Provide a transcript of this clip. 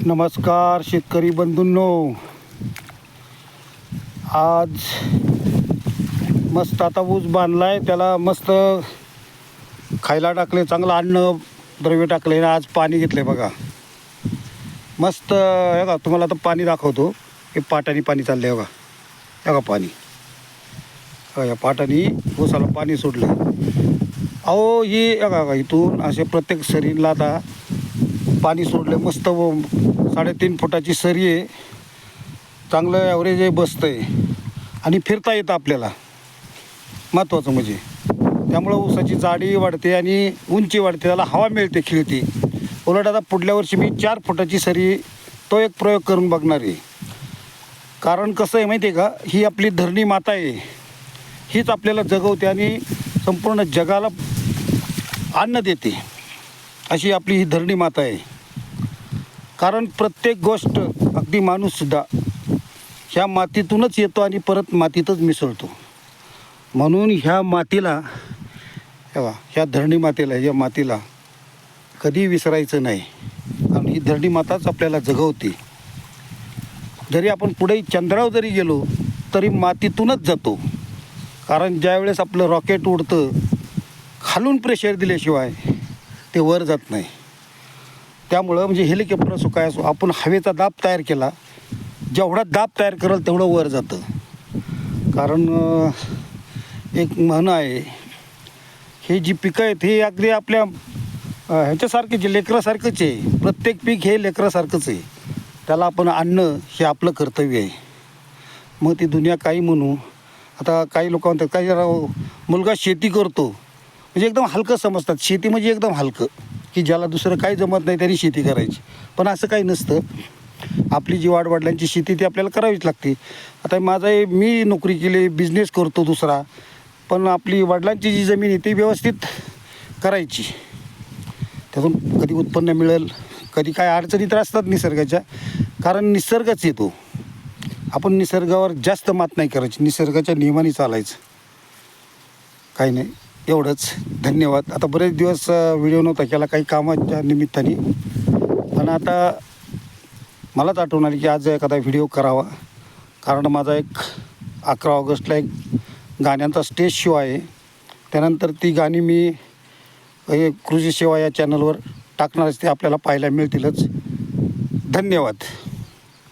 नमस्कार शेतकरी बंधूंनो, आज मस्त आता ऊस बांधलाय, त्याला मस्त खायला टाकले, चांगलं अन्न द्रव्य टाकले. आज पाणी घेतले बघा, मस्त. हे का तुम्हाला आता पाणी दाखवतो. हे पाटाने पाणी चाललंय बघा, हे का पाणी. या पाटाने ऊसाला पाणी सोडलं. अहो ही बघा, इथून असे प्रत्येक सरीला आता पाणी सोडलं. मस्त 3.5 फुटाची सरी आहे, चांगलं ॲव्हरेज आहे, बसतं आहे आणि फिरता येतं आपल्याला, महत्त्वाचं म्हणजे. त्यामुळं ऊसाची जाडी वाढते आणि उंची वाढते, त्याला हवा मिळते, खिळते. उलट आता पुढल्या वर्षी मी 4 फुटाची सरी तो एक प्रयोग करून बघणार आहे. कारण कसं आहे माहिती आहे का, ही आपली धरणी माता आहे, हीच आपल्याला जगवते आणि संपूर्ण जगाला अन्न देते, अशी आपली ही धरणी माता आहे. कारण प्रत्येक गोष्ट, अगदी माणूससुद्धा ह्या मातीतूनच येतो आणि परत मातीतच मिसळतो. म्हणून ह्या मातीला, ह्या धरणी मातेला, या मातीला कधी विसरायचं नाही. कारण ही धरणी माताच आपल्याला जगवते. जरी आपण पुढे चंद्रावर जरी गेलो तरी मातीतूनच जातो. कारण ज्यावेळेस आपलं रॉकेट उडतं, खालून प्रेशर दिल्याशिवाय ते वर जात नाही. त्यामुळं म्हणजे हेलिकॉप्टर असो काय असो, आपण हवेचा दाब तयार केला, जेवढा दाब तयार करेल तेवढं वर जातं. कारण एक म्हण आहे, हे जी पिकं आहेत हे अगदी आपल्या ह्याच्यासारखेच, लेकरासारखंच आहे. प्रत्येक पीक हे लेकरासारखंच आहे, त्याला आपण आणणं हे आपलं कर्तव्य आहे. मग ती दुनिया काही म्हणू. आता काही लोक म्हणतात, काही मुलगा शेती करतो म्हणजे एकदम हलकं समजतात. शेती म्हणजे एकदम हलकं, की ज्याला दुसरं काही जमत नाही त्यांनी शेती करायची. पण असं काही नसतं. आपली जी वाडवडिलांची शेती ती आपल्याला करावीच लागते. आता मी नोकरी केली, बिझनेस करतो दुसरा, पण आपली वडिलांची जी जमीन आहे ती व्यवस्थित करायची. त्यातून कधी उत्पन्न मिळेल, कधी काय अडचणी तर असतात निसर्गाच्या. कारण निसर्गच येतो, आपण निसर्गावर जास्त मात नाही करायची, निसर्गाच्या नियमाने चालायचं. काही नाही, एवढंच. धन्यवाद. आता बरेच दिवस व्हिडिओ नव्हता केला, काही कामाच्या निमित्ताने. पण आता मलाच आठवण आली की आज एखादा व्हिडिओ करावा. कारण माझा एक 11 ऑगस्टला एक गाण्यांचा स्टेज शो आहे. त्यानंतर ती गाणी मी हे कृषी सेवा या चॅनलवर टाकणारच, ते आपल्याला पाहायला मिळतीलच. धन्यवाद.